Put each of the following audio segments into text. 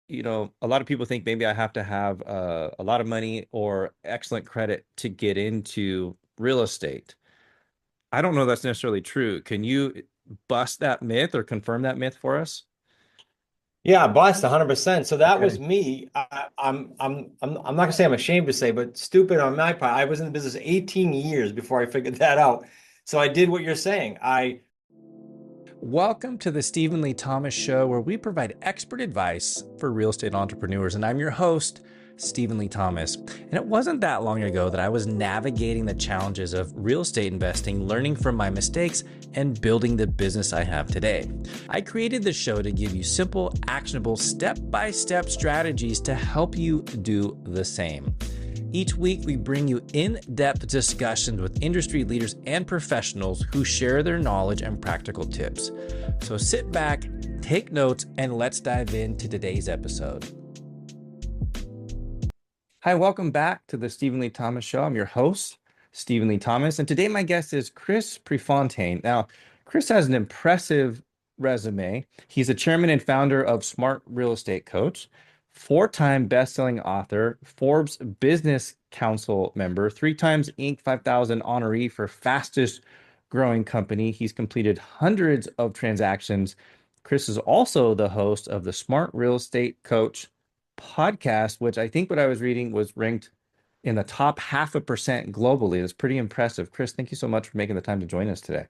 a lot of people think maybe I have to have a lot of money or excellent credit to get into real estate. I don't know that's necessarily true. Can you bust that myth or confirm that myth for us? Yeah, blessed 100%. So that was Okay. me. I'm not gonna say I'm ashamed to say, but stupid on my part. I was in the business 18 years before I figured that out. So I did what you're saying. Welcome to the Stephen Lee Thomas Show, where we provide expert advice for real estate entrepreneurs. And I'm your host, Stephen Lee Thomas. And it wasn't that long ago that I was navigating the challenges of real estate investing, learning from my mistakes, and building the business I have today. I created this show to give you simple, actionable, step-by-step strategies to help you do the same. Each week, we bring you in-depth discussions with industry leaders and professionals who share their knowledge and practical tips. So sit back, take notes, and let's dive into today's episode. Hi, welcome back to the Stephen Lee Thomas Show. I'm your host, Stephen Lee Thomas, and today my guest is Chris Prefontaine. Now, Chris has an impressive resume. He's the chairman and founder of Smart Real Estate Coach, four-time best-selling author, Forbes Business Council member, three times Inc. 5000 honoree for fastest growing company. He's completed hundreds of transactions. Chris is also the host of the Smart Real Estate Coach podcast, which I think what I was reading was ranked in the top 0.5% globally. It's pretty impressive. Chris, thank you so much for making the time to join us today.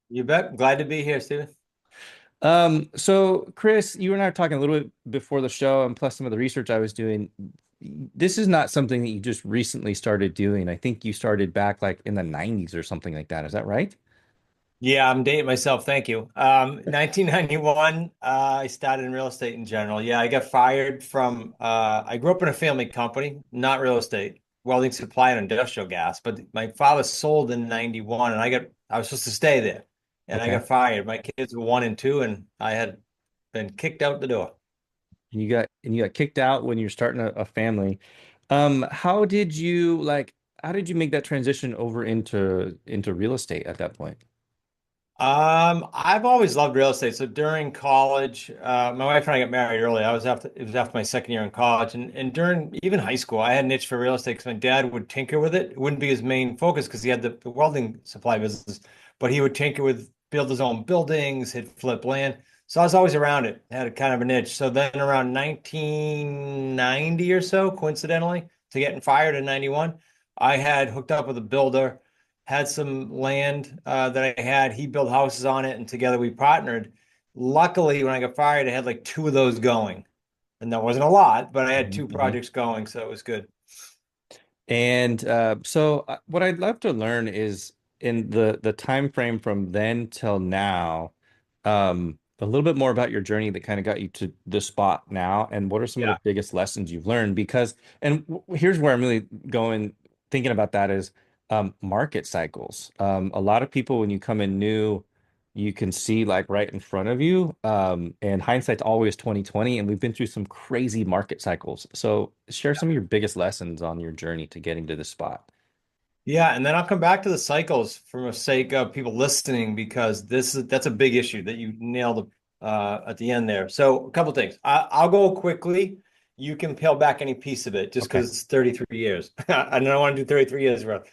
You bet. Glad to be here, Steven. So Chris, you and I were talking a little bit before the show, and plus some of the research I was doing. This is not something that you just recently started doing. I think you started back like in the 90s or something like that. Is that right? Yeah, I'm dating myself. Thank you. 1991, I started in real estate in general. Yeah, I got fired from, I grew up in a family company, not real estate, welding supply and industrial gas. But my father sold in 91 and I was supposed to stay there and I Okay. got fired. My kids were 1 and 2 and I had been kicked out the door. And you got kicked out when you're starting a family. How did you how did you make that transition over into real estate at that point? I've always loved real estate. So during college, my wife and I got married early. It was after my second year in college, and during even high school, I had an itch for real estate because my dad would tinker with it. It wouldn't be his main focus because he had the welding supply business, but he would tinker with build his own buildings, he'd flip land. So I was always around it, had a kind of an itch. So then around 1990 or so, coincidentally, to getting fired in 91, I had hooked up with a builder had some land that I had. He built houses on it, and together we partnered. Luckily, when I got fired, I had like two of those going, and that wasn't a lot, but I had two Mhm. projects going, so it was good. And what I'd love to learn is in the time frame from then till now, a little bit more about your journey that kind of got you to the spot now, and what are some of the Yeah. biggest lessons you've learned? Because, and here's where I'm really going, thinking about that is market cycles. A lot of people, when you come in new, you can see like right in front of you. And hindsight's always 2020, and we've been through some crazy market cycles. So share some of your biggest lessons on your journey to getting to this spot. Yeah, and then I'll come back to the cycles for the sake of people listening because that's a big issue that you nailed at the end there. So a couple things. I'll go quickly. You can peel back any piece of it just Okay. because it's 33 years. I don't want to do 33 years, bro.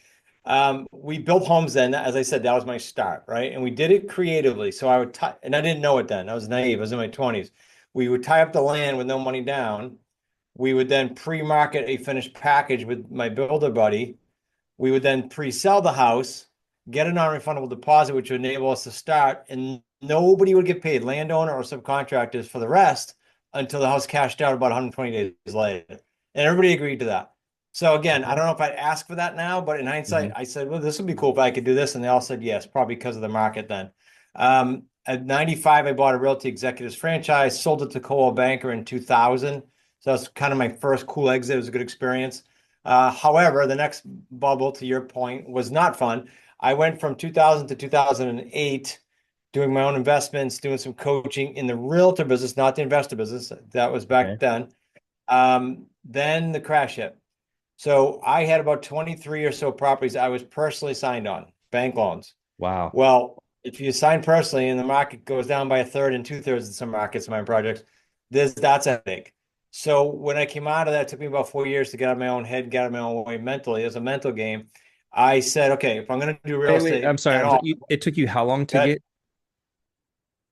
We built homes then. As I said, that was my start, right? And we did it creatively. So I would tie, and I didn't know it then. I was naive. I was in my 20s. We would tie up the land with no money down. We would then pre-market a finished package with my builder buddy. We would then pre-sell the house, get a non-refundable deposit, which would enable us to start, and nobody would get paid, landowner or subcontractors, for the rest until the house cashed out about 120 days later. And everybody agreed to that. So again, I Okay. don't know if I'd ask for that now, but in Hmm. hindsight, I said, well, this would be cool if I could do this. And they all said yes, probably because of the market then. At 95, I bought a Realty Executives franchise, sold it to Coldwell Banker in 2000. So that's kind of my first cool exit. It was a good experience. However, the next bubble, to your point, was not fun. I went from 2000 to 2008 doing my own investments, doing some coaching in the realtor business, not the investor business. That was back Okay. then. Then the crash hit. So I had about 23 or so properties I was personally signed on, bank loans. Wow. Well, if you sign personally and the market goes down by a third and two-thirds in some markets, my projects, That's a headache. So when I came out of that, it took me about 4 years to get out of my own head, get out of my own way mentally. It was a mental game. I said, okay, if I'm going to do real Wait, estate I'm sorry. at all, It took you how long to that get?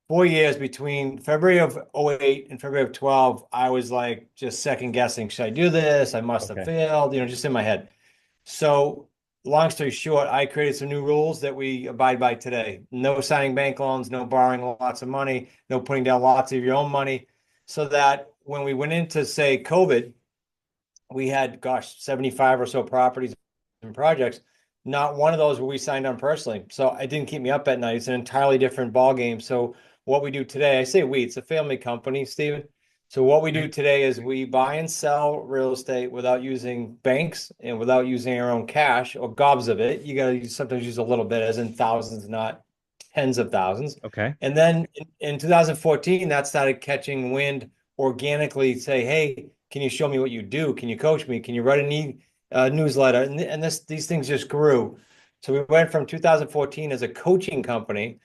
4 years between February of '08 and February of 12, I was like just second guessing, should I do this? I must have Okay. failed, just in my head. So, long story short, I created some new rules that we abide by today. No signing bank loans, no borrowing lots of money, no putting down lots of your own money, so that when we went into, say, COVID, we had, gosh, 75 or so properties and projects. Not one of those were we signed on personally. So it didn't keep me up at night. It's an entirely different ball game. So what we do today, I say we, it's a family company, Stephen. So what we do Okay. today is we buy and sell real estate without using banks and without using our own cash or gobs of it. You got to sometimes use a little bit, as in thousands, not tens of thousands. Okay. And then in 2014, that started catching wind organically. Say, hey, can you show me what you do? Can you coach me? Can you write a newsletter? And these things just grew. So we went from 2014 as a coaching company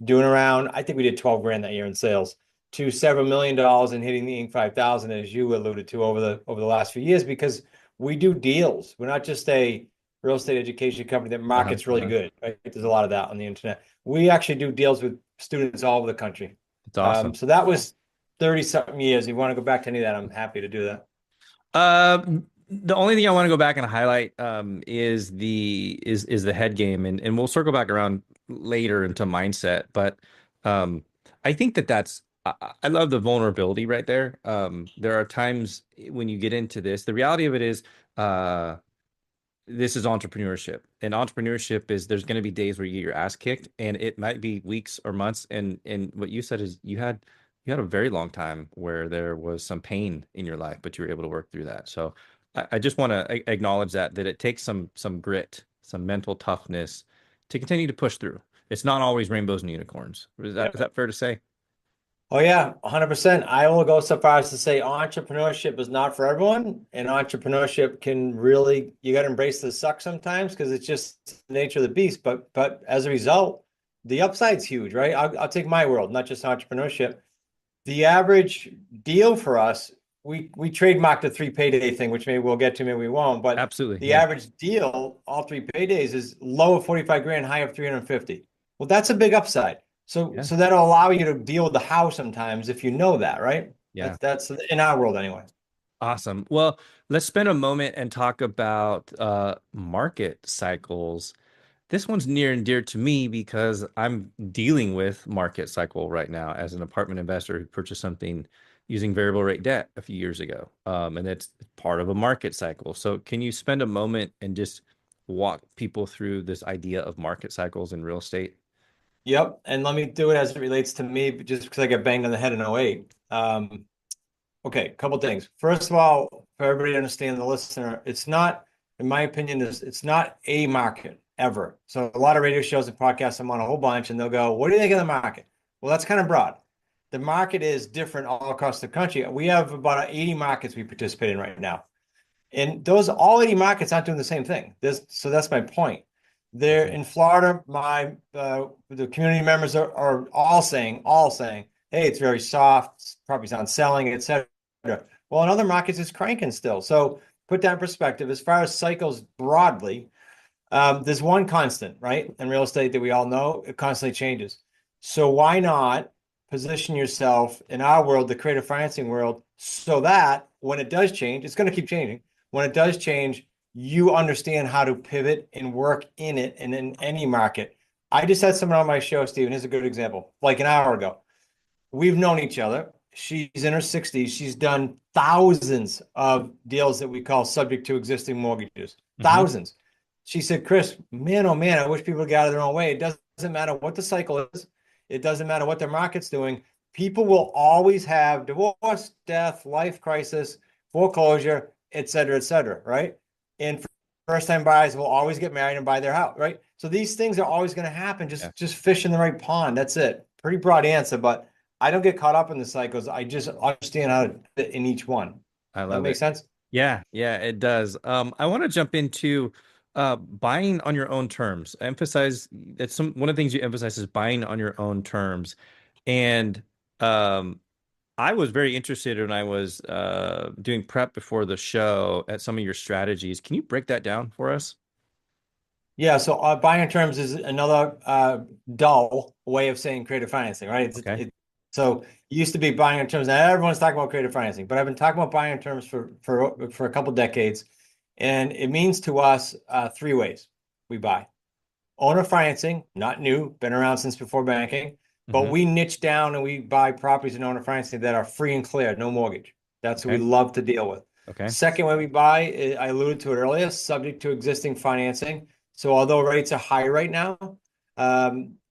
doing around, I think we did 12 grand that year in sales, to several million dollars and hitting the Inc. 5000, as you alluded to over the last few years, because we do deals. We're not just a real estate education company that markets really Uh-huh. good. Right? There's a lot of that on the internet. We actually do deals with students all over the country. It's awesome. So that was 30 something years. If you want to go back to any of that, I'm happy to do that. Uh, the only thing I want to go back and highlight is the head game, and we'll circle back around later into mindset. But I think that's I love the vulnerability right there. There are times when you get into this. The reality of it is, uh, this is entrepreneurship, and entrepreneurship is there's going to be days where you get your ass kicked, and it might be weeks or months. And what you said is you had a very long time where there was some pain in your life, but you were able to work through that. So I just want to acknowledge that it takes some grit, some mental toughness to continue to push through. It's not always rainbows and unicorns. Is that fair to say? Oh yeah, 100%. I will go so far as to say entrepreneurship is not for everyone, and entrepreneurship can really, you got to embrace the suck sometimes because it's just the nature of the beast. But as a result, the upside's huge, right? I'll take my world, not just entrepreneurship. The average deal for us, we trademarked the 3 payday thing, which maybe we'll get to, maybe we won't. But Absolutely. the Yeah. average deal, all 3 paydays, is low of 45 grand, high of 350. Well, that's a big upside. So Yeah. so that'll allow you to deal with the house sometimes if you know that, right? Yeah. That's in our world anyway. Awesome. Well, let's spend a moment and talk about market cycles. This one's near and dear to me because I'm dealing with market cycle right now as an apartment investor who purchased something using variable rate debt a few years ago. And it's part of a market cycle. So can you spend a moment and just walk people through this idea of market cycles in real estate? Yep. And let me do it as it relates to me, but just because I got banged on the head in '08. Okay, a couple things. First of all, for everybody to understand, the listener, it's not, in my opinion, it's not a market ever. So a lot of radio shows and podcasts, I'm on a whole bunch, and they'll go, "What do you think of the market?" Well, that's kind of broad. The market is different all across the country. We have about 80 markets we participate in right now. And those all 80 markets aren't doing the same thing. So that's my point. They're Okay. in Florida. The community members are all saying, hey, it's very soft, property's not selling, etc. Well, in other markets, it's cranking still. So put that in perspective. As far as cycles broadly, there's one constant, right? In real estate that we all know, it constantly changes. So why not position yourself in our world, the creative financing world, so that when it does change, it's going to keep changing. When it does change, you understand how to pivot and work in it and in any market. I just had someone on my show, Steven. Here's a good example. Like an hour ago, we've known each other. She's in her 60s. She's done thousands of deals that we call subject to existing mortgages. Hmm. Thousands. She said, Chris, man, oh man, I wish people would get out of their own way. It doesn't matter what the cycle is. It doesn't matter what their market's doing. People will always have divorce, death, life crisis, foreclosure, et cetera, right? And first-time buyers will always get married and buy their house, right? So these things are always going to happen. Yeah. Just fish in the right pond. That's it. Pretty broad answer, but I don't get caught up in the cycles. I just understand how to fit in each one. I That love makes it. sense? Yeah, yeah, it does. I want to jump into buying on your own terms. Emphasize that one of the things you emphasize is buying on your own terms. And um, I was very interested when I was doing prep before the show at some of your strategies. Can you break that down for us? Yeah, so buying on terms is another dull way of saying creative financing, right? Okay. So it used to be buying on terms. Now everyone's talking about creative financing, but I've been talking about buying on terms for a couple decades, and it means to us three ways we buy: owner financing, not new, been around since before banking, but Hmm. we niche down and we buy properties in owner financing that are free and clear, no mortgage. That's what we Okay. love to deal with. Okay. Second way we buy, I alluded to it earlier, subject to existing financing. So although rates are high right now,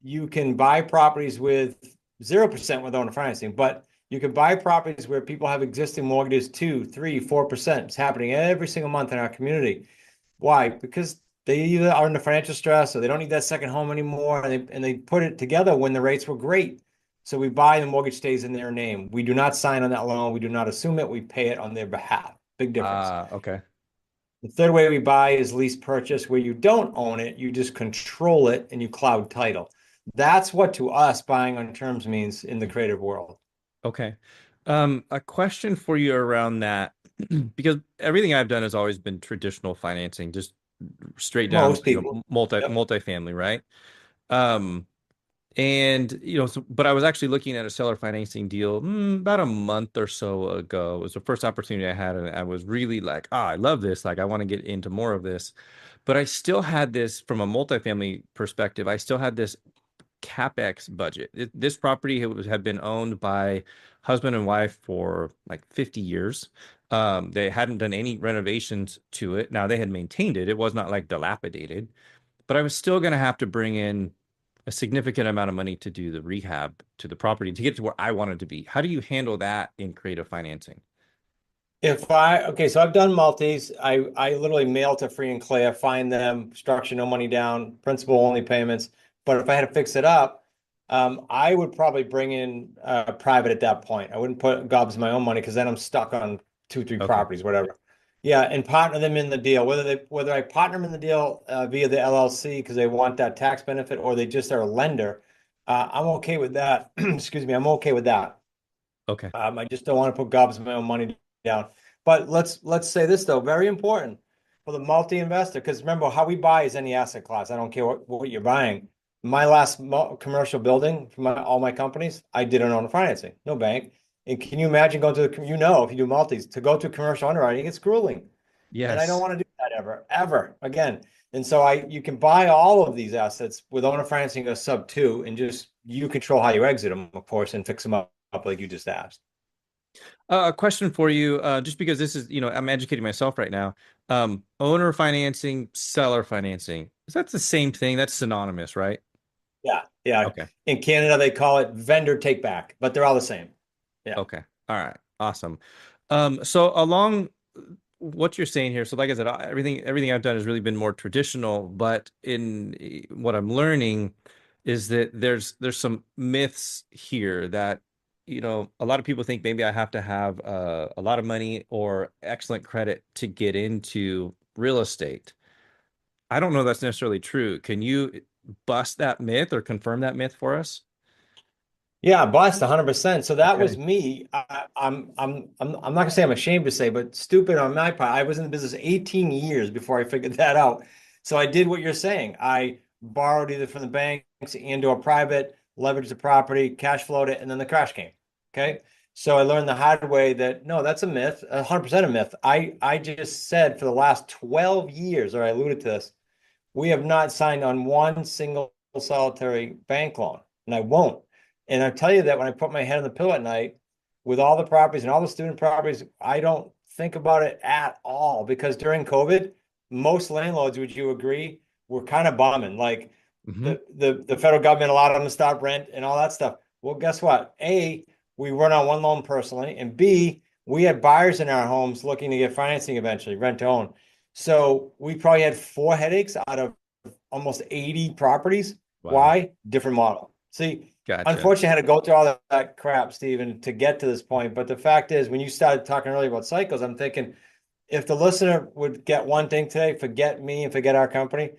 you can buy properties with 0% with owner financing, but you can buy properties where people have existing mortgages 2, 3, 4%. It's happening every single month in our community. Why? Because they either are under financial stress or they don't need that second home anymore, and they put it together when the rates were great. So we buy, the mortgage stays in their name. We do not sign on that loan. We do not assume it. We pay it on their behalf. Big difference. Okay. The third way we buy is lease purchase, where you don't own it, you just control it and you cloud title. That's what to us buying on terms means in the creative world. Okay. A question for you around that, because everything I've done has always been traditional financing, just straight down, Most people. Yep. multifamily, right? Um, but I was actually looking at a seller financing deal about a month or so ago. It was the first opportunity I had, and I was really like, I love this. Like, I want to get into more of this. But I still had this from a multifamily perspective. I still had this CapEx budget. This property had been owned by husband and wife for like 50 years. They hadn't done any renovations to it. Now they had maintained it. It was not like dilapidated, but I was still going to have to bring in a significant amount of money to do the rehab to the property to get to where I wanted to be. How do you handle that in creative financing? Okay, so I've done multis. I literally mail to free and clear, find them, structure no money down, principal only payments. But if I had to fix it up, I would probably bring in private at that point. I wouldn't put gobs my own money because then I'm stuck on two, three Okay. properties, whatever. Yeah, and partner them in the deal. Whether I partner them in the deal via the LLC because they want that tax benefit or they just are a lender, I'm okay with that. Excuse me, I'm okay with that. Okay. I just don't want to put gobs of my own money down. But let's say this though, very important for the multi-investor, because remember how we buy is any asset class. I don't care what you're buying. My last commercial building for all my companies, I did an owner financing, no bank. And can you imagine going to if you do multis, to go to commercial underwriting, it's grueling. And I don't Yes. want to do that ever again. And so you can buy all of these assets with owner financing a sub two, and just you control how you exit them, of course, and fix them up like you just asked. A question for you, just because this is, I'm educating myself right now. Owner financing, seller financing. Is that the same thing? That's synonymous, right? Yeah, yeah. Okay. In Canada, they call it vendor take back, but they're all the same. Yeah. Okay. All right. Awesome. So along what you're saying here, so like I said, everything I've done has really been more traditional, but in what I'm learning is that there's some myths here that, a lot of people think maybe I have to have a lot of money or excellent credit to get into real estate. I don't know if that's necessarily true. Can you bust that myth or confirm that myth for us? Yeah, bust 100%. So that was Okay. me. I'm not gonna say I'm ashamed to say, but stupid on my part. I was in the business 18 years before I figured that out. So I did what you're saying. I borrowed either from the banks and or private, leveraged the property, cash flowed it, and then the crash came. Okay. So I learned the hard way that no, that's a myth, 100% a myth. I just said for the last 12 years, or I alluded to this, we have not signed on one single solitary bank loan, and I won't. And I tell you that when I put my head on the pillow at night with all the properties and all the student properties, I don't think about it at all because during COVID, most landlords, would you agree, were kind of bombing. Like Hmm. the federal government allowed them to stop rent and all that stuff. Well, guess what? A, we run on one loan personally, and B, we had buyers in our homes looking to get financing eventually, rent to own. So we probably had four headaches out of almost 80 properties. Wow. Why? Different model. See, Gotcha. unfortunately, I had to go through all that crap, Stephen, to get to this point. But the fact is, when you started talking earlier about cycles, I'm thinking if the listener would get one thing today, forget me and forget our company.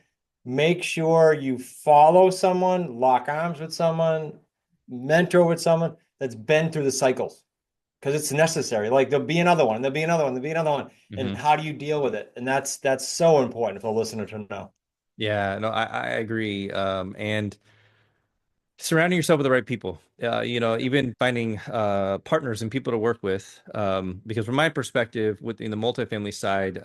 Make sure you follow someone, lock arms with someone, mentor with someone that's been through the cycles. because it's necessary. Like there'll be another one, there'll be another one, there'll be another one. And Hmm. how do you deal with it? And that's so important for a listener to know. Yeah, no, I agree. And surrounding yourself with the right people, even finding partners and people to work with, because from my perspective within the multifamily side,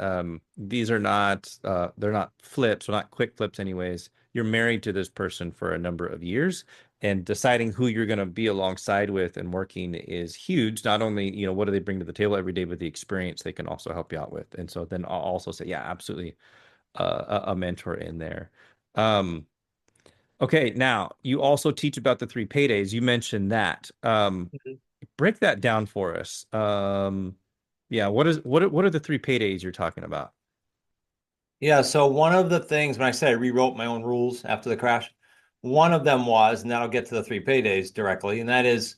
these are not they're not flips or not quick flips anyways. You're married to this person for a number of years, and deciding who you're going to be alongside with and working is huge. Not only what do they bring to the table every day, but the experience they can also help you out with. And so then I'll also say, yeah, absolutely, a mentor in there. um Okay, now you also teach about the 3 paydays. You mentioned that. Mhm. Break that down for us. Yeah, what are the 3 paydays you're talking about? Yeah, so one of the things when I said I rewrote my own rules after the crash, one of them was, and that'll get to the 3 paydays directly, and that is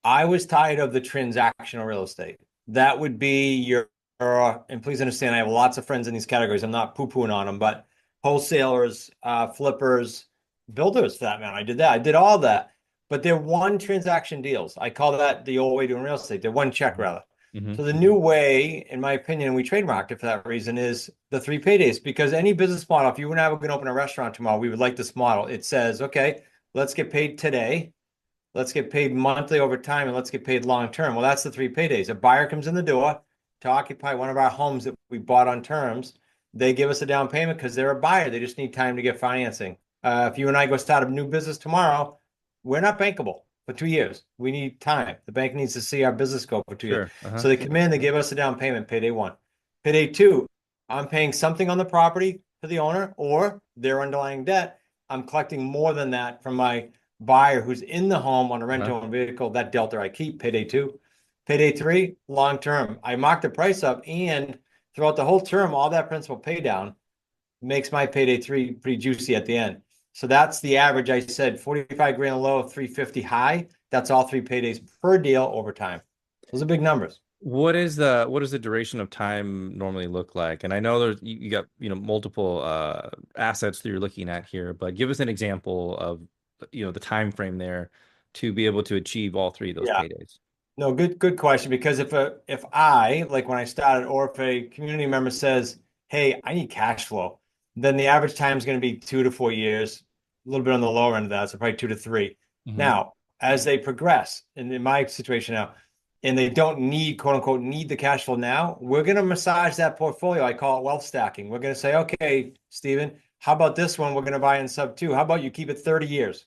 I was tired of the transactional real estate. That would be and please understand, I have lots of friends in these categories. I'm not poo-pooing on them, but wholesalers, flippers, builders for that matter. I did that. I did all that. But they're one transaction deals. I call that the old way doing real estate. They're one check rather. Mm-hmm. So the new way, in my opinion, and we trademarked it for that reason, is the 3 paydays. Because any business model, if you and I were going to open a restaurant tomorrow, we would like this model. It says, okay, let's get paid today. Let's get paid monthly over time, and let's get paid long term. Well, that's the 3 paydays. A buyer comes in the door to occupy one of our homes that we bought on terms. They give us a down payment because they're a buyer. They just need time to get financing. If you and I go start a new business tomorrow, we're not bankable for 2 years. We need time. The bank needs to see our business go for 2 years. Sure. Uh-huh. So they come in, they give us a down payment, payday one. Payday two, I'm paying something on the property to the owner or their underlying debt. I'm collecting more than that from my buyer who's in the home on a Uh-huh. rental vehicle. That delta I keep. Payday two. Payday three, long term. I mark the price up, and throughout the whole term, all that principal pay down makes my payday three pretty juicy at the end. So that's the average. I said 45 grand low, 350 high. That's all 3 paydays per deal over time. Those are big numbers. What does the duration of time normally look like? And I know there's you got multiple assets that you're looking at here, but give us an example of the time frame there to be able to achieve all three of those Yeah. paydays. No, good question. Because if I, like when I started, or if a community member says, "Hey, I need cash flow," then the average time is going to be 2 to 4 years, a little bit on the lower end of that, so probably 2 to 3. Hmm. Now, as they progress, and in my situation now, and they don't need, quote unquote, need the cash flow now, we're going to massage that portfolio. I call it wealth stacking. We're going to say, "Okay, Stephen, how about this one? We're going to buy in sub two. How about you keep it 30 years?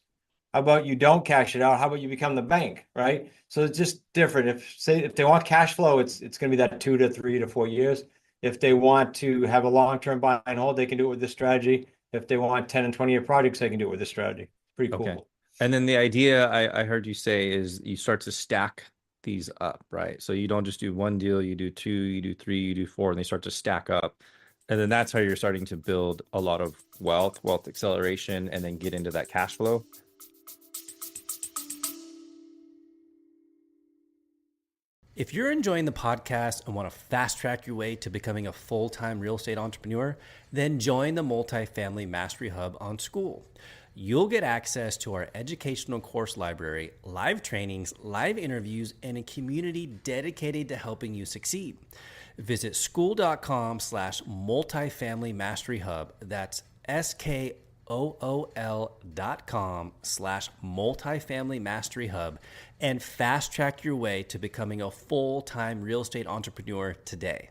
How about you don't cash it out? How about you become the bank, right?" So it's just different. If they want cash flow, it's going to be that 2 to 3 to 4 years. If they want to have a long-term buy and hold, they can do it with this strategy. If they want 10 and 20-year projects, they can do it with this strategy. Pretty Okay. cool. And then the idea I heard you say is you start to stack these up, right? So you don't just do one deal, you do two, you do three, you do four, and they start to stack up. And then that's how you're starting to build a lot of wealth acceleration, and then get into that cash flow. If you're enjoying the podcast and want to fast track your way to becoming a full-time real estate entrepreneur, then join the Multifamily Mastery Hub on School. You'll get access to our educational course library, live trainings, live interviews, and a community dedicated to helping you succeed. Visit school.com/multifamily mastery hub. That's SKOOL.com/multifamily mastery hub, and fast track your way to becoming a full-time real estate entrepreneur today.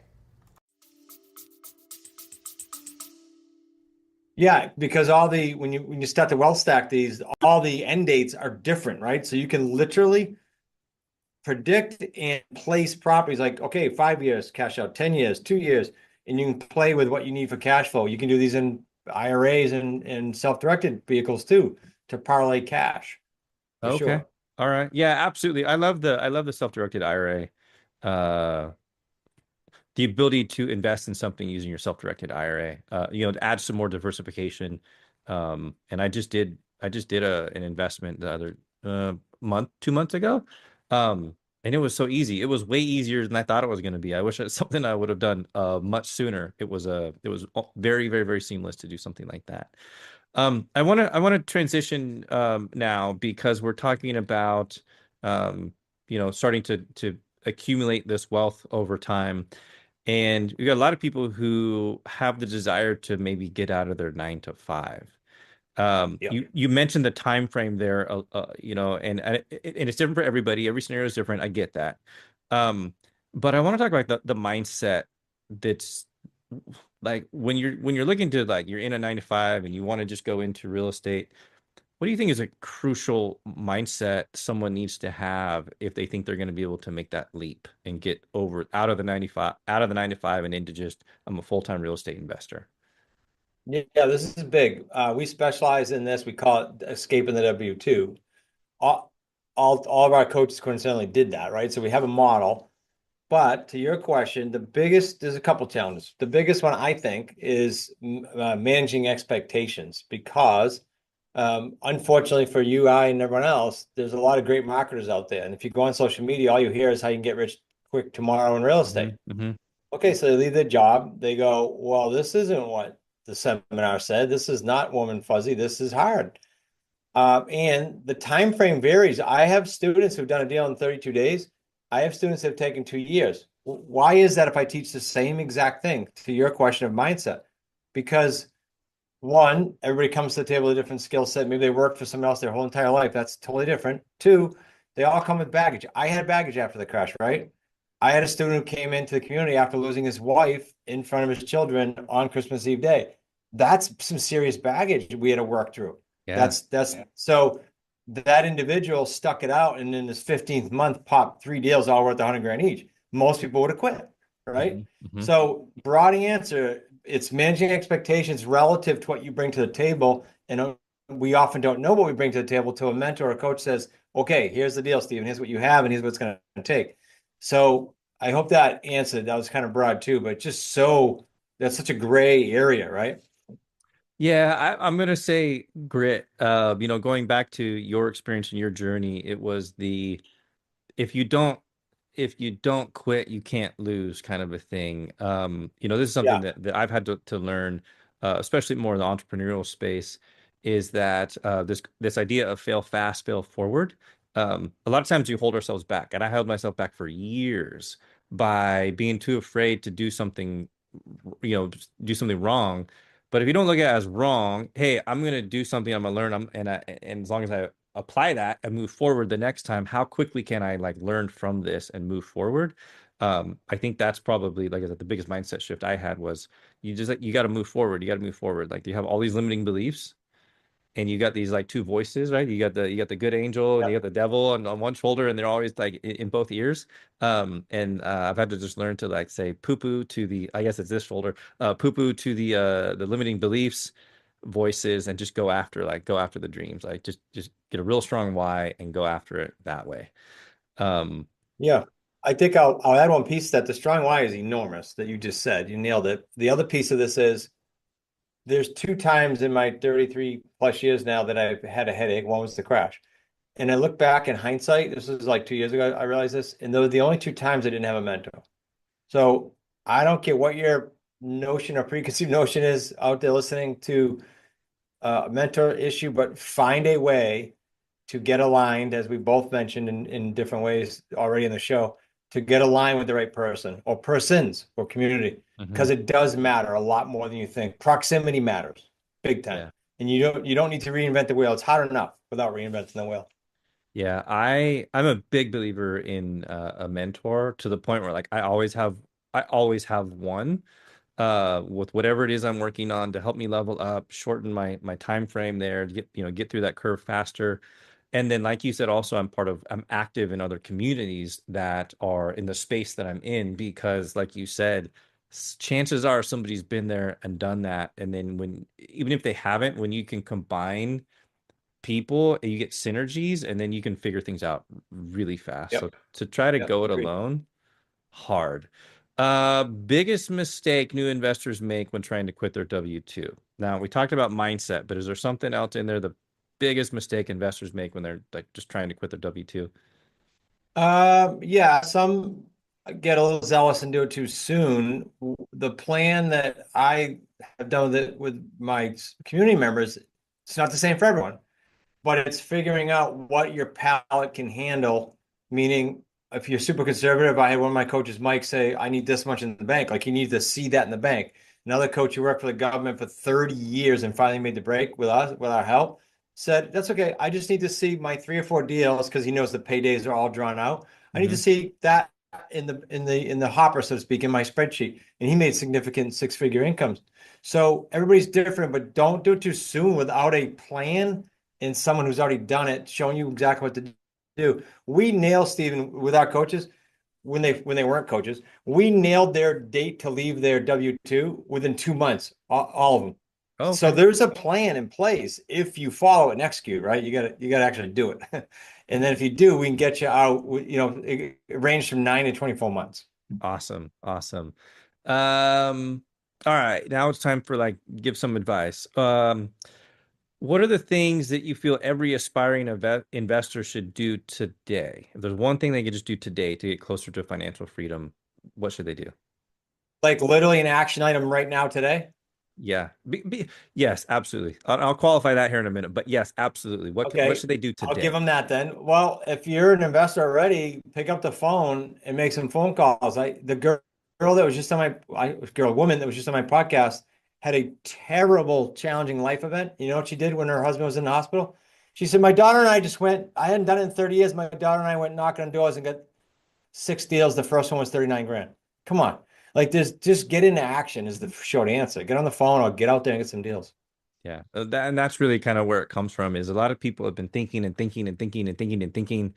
Yeah, because when you start to wealth stack these, all the end dates are different, right? So you can literally predict and place properties like, okay, 5 years cash out, 10 years, 2 years, and you can play with what you need for cash flow. You can do these in IRAs and self-directed vehicles too to parlay cash for Okay. sure. All right. Yeah, absolutely. I love the self-directed IRA. Uh, the ability to invest in something using your self-directed IRA, to add some more diversification. And I just did an investment the other month, 2 months ago. And it was so easy. It was way easier than I thought it was going to be. I wish it's something I would have done much sooner. It was very, very, very seamless to do something like that. I want to transition now because we're talking about starting to accumulate this wealth over time. And we got a lot of people who have the desire to maybe get out of their 9 to 5. Yeah. You mentioned the time frame there, and it's different for everybody. Every scenario is different. I get that. Um, but I want to talk about the mindset that's like when you're looking to, like, you're in a 9 to 5 and you want to just go into real estate. What do you think is a crucial mindset someone needs to have if they think they're going to be able to make that leap and get over out of the 9 to 5 and into just, I'm a full-time real estate investor? Yeah, this is big. We specialize in this. We call it escaping the W-2. All, all of our coaches coincidentally did that, right? So we have a model. But to your question, there's a couple challenges. The biggest one, I think, is managing expectations because unfortunately for you, I, and everyone else, there's a lot of great marketers out there. And if you go on social media, all you hear is how you can get rich quick tomorrow in real Hmm. estate. Hmm. Okay, so they leave their job. They go, well, this isn't what the seminar said. This is not warm and fuzzy. This is hard. And the time frame varies. I have students who've done a deal in 32 days. I have students that have taken 2 years. Why is that if I teach the same exact thing to your question of mindset? Because one, everybody comes to the table with a different skill set. Maybe they worked for someone else their whole entire life. That's totally different. Two, they all come with baggage. I had baggage after the crash, right? I had a student who came into the community after losing his wife in front of his children on Christmas Eve day. That's some serious baggage we had to work through. Yeah. That's so that individual stuck it out and in his 15th month popped 3 deals all worth 100 grand each. Most people would have quit, right? Hmm. Hmm. So broad answer, it's managing expectations relative to what you bring to the table. And we often don't know what we bring to the table till a mentor or a coach says, okay, here's the deal, Steven. Here's what you have, and here's what it's going to take. So I hope that answered. That was kind of broad too, but that's such a gray area, right? Yeah, I'm gonna say grit. Going back to your experience and your journey, it was the if you don't if you don't quit, you can't lose kind of a thing. This is something Yeah. that I've had to learn, especially more in the entrepreneurial space, is that this idea of fail fast, fail forward. A lot of times we hold ourselves back, and I held myself back for years by being too afraid to do something wrong. But if you don't look at it as wrong, hey, I'm gonna do something, I'm gonna learn, and as long as I apply that and move forward the next time, how quickly can I, like, learn from this and move forward? I think that's probably, like I said, the biggest mindset shift I had was you got to move forward. You got to move forward. Like, you have all these limiting beliefs, and you got these, like, two voices, right? You got the good angel and you got the devil on one shoulder, and they're always, like, in both ears. And I've had to just learn to, like, say poo poo to the, I guess it's this shoulder, poo poo to the limiting beliefs voices, and just go after the dreams. Like, just get a real strong why and go after it that way. Um, Yeah. I think I'll add one piece that the strong why is enormous that you just said. You nailed it. The other piece of this is there's two times in my 33 plus years now that I've had a headache. One was the crash. And I look back in hindsight, this was like 2 years ago, I realized this, and those are the only two times I didn't have a mentor. So I don't care what your notion or preconceived notion is out there listening to a mentor issue, but find a way to get aligned, as we both mentioned in different ways already in the show, to get aligned with the right person or persons or community, because mhm. it does matter a lot more than you think. Proximity matters big time. Yeah. And you don't need to reinvent the wheel. It's hard enough without reinventing the wheel. Yeah, I'm a big believer in a mentor, to the point where, like, I always have one with whatever it is I'm working on to help me level up, shorten my time frame there, to get through that curve faster. And then, like you said, also I'm active in other communities that are in the space that I'm in, because, like you said, chances are somebody's been there and done that. And then, even if they haven't, when you can combine people, you get synergies, and then you can figure things out really fast. So Yep. to try to Yep. go it Agreed. alone, hard. Biggest mistake new investors make when trying to quit their W-2. Now, we talked about mindset, but is there something else in there, the biggest mistake investors make when they're, like, just trying to quit their W-2? Yeah, some get a little zealous and do it too soon. The plan that I have done with my community members, it's not the same for everyone, but it's figuring out what your palate can handle, meaning if you're super conservative, I had one of my coaches, Mike, say, I need this much in the bank. Like he needs to see that in the bank. Another coach who worked for the government for 30 years and finally made the break with us, with our help, said, that's okay. I just need to see my 3 or 4 deals because he knows the paydays are all drawn out. I need to Hmm. see that in the hopper, so to speak, in my spreadsheet. And he made significant six-figure incomes. So everybody's different, but don't do it too soon without a plan and someone who's already done it, showing you exactly what to do. We nail, Stephen, with our coaches when they weren't coaches. We nailed their date to leave their W-2 within 2 months, all of them. Oh, So okay. there's a plan in place if you follow it and execute, right? You gotta actually do it. And then if you do, we can get you out, it range from 9 to 24 months. Awesome. Awesome. Um, all right. Now it's time for like give some advice. What are the things that you feel every aspiring investor should do today? If there's one thing they could just do today to get closer to financial freedom, what should they do? Like literally an action item right now today. Yeah. Yes, absolutely. I'll qualify that here in a minute, but yes, absolutely. What Okay, should they do I'll give today? them that then. Well, if you're an investor already, pick up the phone and make some phone calls. The girl that was just on woman that was just on my podcast had a terrible, challenging life event. You know what she did when her husband was in the hospital? She said, my daughter and I just went, I hadn't done it in 30 years. My daughter and I went knocking on doors and got 6 deals. The first one was 39 grand. Come on. Like this, just get into action is the short answer. Get on the phone or get out there and get some deals. Yeah. And that's really kind of where it comes from is a lot of people have been thinking and thinking and thinking and thinking and thinking,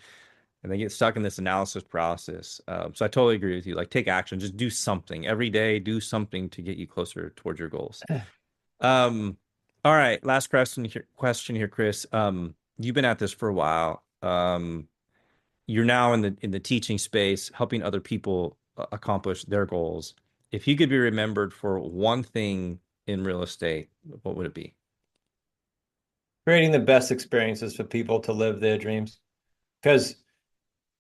and they get stuck in this analysis paralysis. So I totally agree with you. Like take action, just do something every day, do something to get you closer towards your goals. Um, all right, last question here, Chris. You've been at this for a while. You're now in the teaching space, helping other people accomplish their goals. If you could be remembered for one thing in real estate, what would it be? Creating the best experiences for people to live their dreams. Because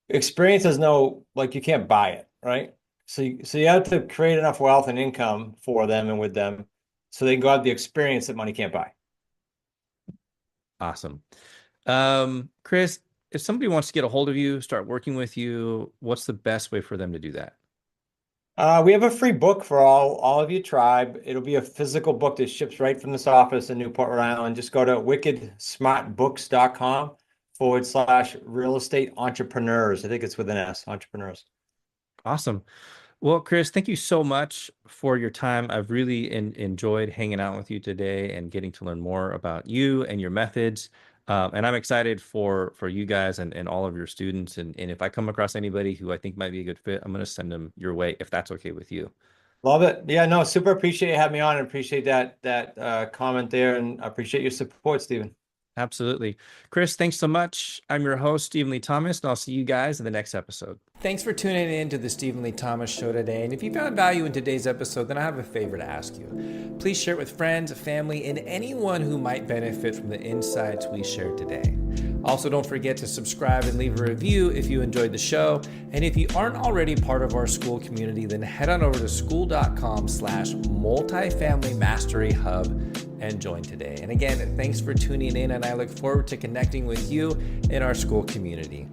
experience is like you can't buy it, right? So you have to create enough wealth and income for them and with them so they can go out the experience that money can't buy. Awesome. Chris, if somebody wants to get a hold of you, start working with you, what's the best way for them to do that? We have a free book for all of you tribe. It'll be a physical book that ships right from this office in Newport, Rhode Island. Just go to wickedsmartbooks.com/real estate entrepreneurs. I think it's with an S, entrepreneurs. Awesome. Well, Chris, thank you so much for your time. I've really enjoyed hanging out with you today and getting to learn more about you and your methods. And I'm excited for you guys and all of your students. And if I come across anybody who I think might be a good fit, I'm going to send them your way if that's okay with you. Love it. Yeah, no, super appreciate you having me on and appreciate that comment there and I appreciate your support, Stephen. Absolutely. Chris, thanks so much. I'm your host, Stephen Lee Thomas, and I'll see you guys in the next episode. Thanks for tuning in to the Stephen Lee Thomas Show today. And if you found value in today's episode, then I have a favor to ask you. Please share it with friends, family, and anyone who might benefit from the insights we shared today. Also, don't forget to subscribe and leave a review if you enjoyed the show. And if you aren't already part of our school community, then head on over to school.com/multifamily mastery hub and join today. And again, thanks for tuning in, and I look forward to connecting with you in our school community.